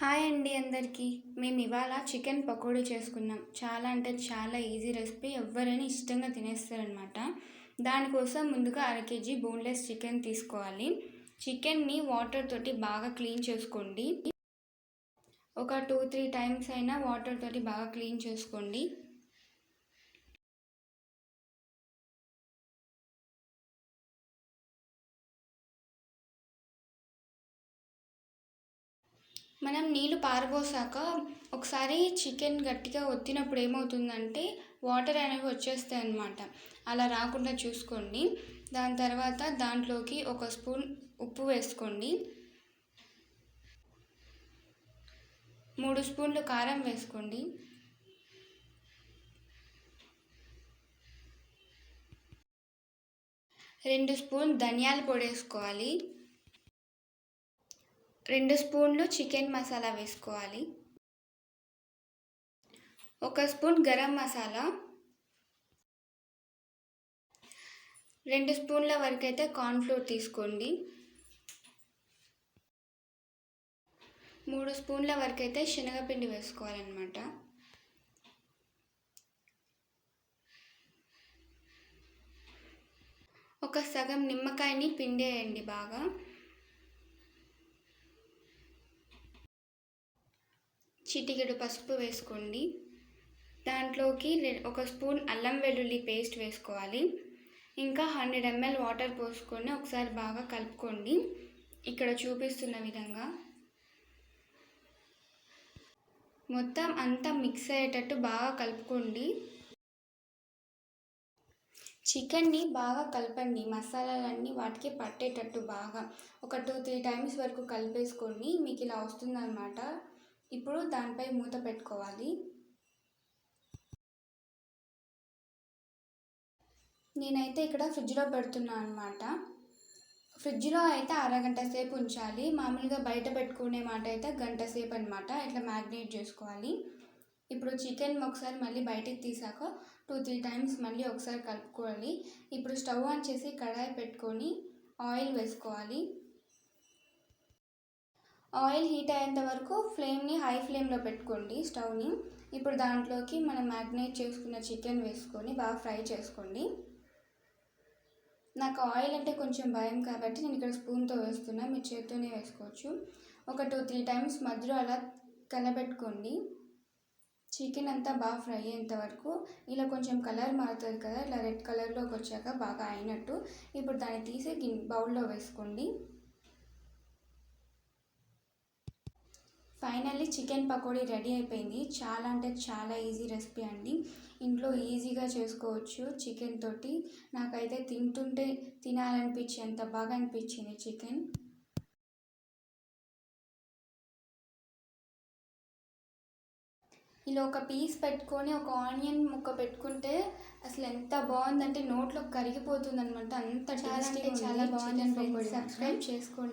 Hi అండి అందరికీ. మేము ఇవాళ చికెన్ పకోడీ చేసుకున్నాం. చాలా అంటే చాలా ఈజీ రెసిపీ. ఎవ్వరైనా ఇష్టంగా తినేస్తారనమాట. దానికోసం ముందుగా కేజీ బోన్లెస్ చికెన్ తీసుకోవాలి. చికెన్ని వాటర్ తోటి బాగా క్లీన్ చేసుకోండి. ఒక 2-3 టైమ్స్ అయినా వాటర్ తోటి బాగా క్లీన్ చేసుకోండి. మనం నీళ్ళు పారబోసాక ఒకసారి చికెన్ గట్టిగా ఒత్తినప్పుడు ఏమవుతుందంటే వాటర్ అనేవి వచ్చేస్తాయి అన్నమాట. అలా రాకుండా చూసుకోండి. దాని తర్వాత దాంట్లోకి 1 స్పూన్ ఉప్పు వేసుకోండి. 3 స్పూన్లు కారం వేసుకోండి. 2 స్పూన్ ధనియాల పొడి వేసుకోవాలి. 2 స్పూన్లు చికెన్ మసాలా వేసుకోవాలి. 1 స్పూన్ గరం మసాలా. 2 స్పూన్ల వరకు అయితే కార్న్‌ఫ్లోర్ తీసుకోండి. 3 స్పూన్ల వరకు అయితే శనగపిండి వేసుకోవాలన్నమాట. ఒక సగం నిమ్మకాయని పిండేయండి బాగా. చిటికెడు పసుపు వేసుకోండి. దాంట్లోకి 1 స్పూన్ అల్లం వెల్లుల్లి పేస్ట్ వేసుకోవాలి. ఇంకా 100 ml వాటర్ పోసుకొని ఒకసారి బాగా కలుపుకోండి. ఇక్కడ చూపిస్తున్న విధంగా మొత్తం అంతా మిక్స్ అయ్యేటట్టు బాగా కలుపుకోండి. చికెన్ని బాగా కలపండి. మసాలాలన్నీ వాటికి పట్టేటట్టు బాగా ఒక 2-3 టైమ్స్ వరకు కలిపేసుకోండి. మీకు ఇలా వస్తుందన్నమాట. ఇప్పుడు దానిపై మూత పెట్టుకోవాలి. నేనైతే ఇక్కడ ఫ్రిడ్జ్లో పెడుతున్నాను అన్నమాట. ఫ్రిడ్జ్లో అయితే అరగంట సేపు ఉంచాలి. మామూలుగా బయట పెట్టుకునే మాట అయితే గంట సేపు అనమాట. ఇట్లా మ్యాగ్నేట్ చేసుకోవాలి. ఇప్పుడు చికెన్ ఒకసారి మళ్ళీ బయటికి తీసాక 2-3 టైమ్స్ మళ్ళీ ఒకసారి కలుపుకోవాలి. ఇప్పుడు స్టవ్ ఆన్ చేసి కడాయి పెట్టుకొని ఆయిల్ వేసుకోవాలి. ఆయిల్ హీట్ అయ్యేంత వరకు ఫ్లేమ్ని హై ఫ్లేమ్లో పెట్టుకోండి స్టవ్ని. ఇప్పుడు దాంట్లోకి మనం మ్యాగ్నేట్ చేసుకున్న చికెన్ వేసుకొని బాగా ఫ్రై చేసుకోండి. నాకు ఆయిల్ అంటే కొంచెం భయం కాబట్టి నేను ఇక్కడ స్పూన్తో వేస్తున్నా. మీరు చేత్తోనే వేసుకోవచ్చు. ఒక 2-3 టైమ్స్ మధ్యలో అలా కలబెట్టుకోండి. చికెన్ అంతా బాగా ఫ్రై అయ్యేంత వరకు. ఇలా కొంచెం కలర్ మారుతుంది కదా, ఇలా రెడ్ కలర్లోకి వచ్చాక బాగా అయినట్టు. ఇప్పుడు దాన్ని తీసి బౌల్లో వేసుకోండి. ఫైనల్లీ చికెన్ పకోడీ రెడీ అయిపోయింది. చాలా అంటే చాలా ఈజీ రెసిపీ అండి. ఇంట్లో ఈజీగా చేసుకోవచ్చు చికెన్ తోటి. నాకైతే తింటుంటే తినాలనిపించి అంత బాగా అనిపించింది చికెన్. ఇలా ఒక పీస్ పెట్టుకొని ఒక ఆనియన్ ముక్క పెట్టుకుంటే అసలు ఎంత బాగుందంటే నోట్లో కరిగిపోతుంది అనమాట. అంత టేస్టీగా చాలా బాగుంది. సబ్స్క్రైబ్ చేసుకోండి.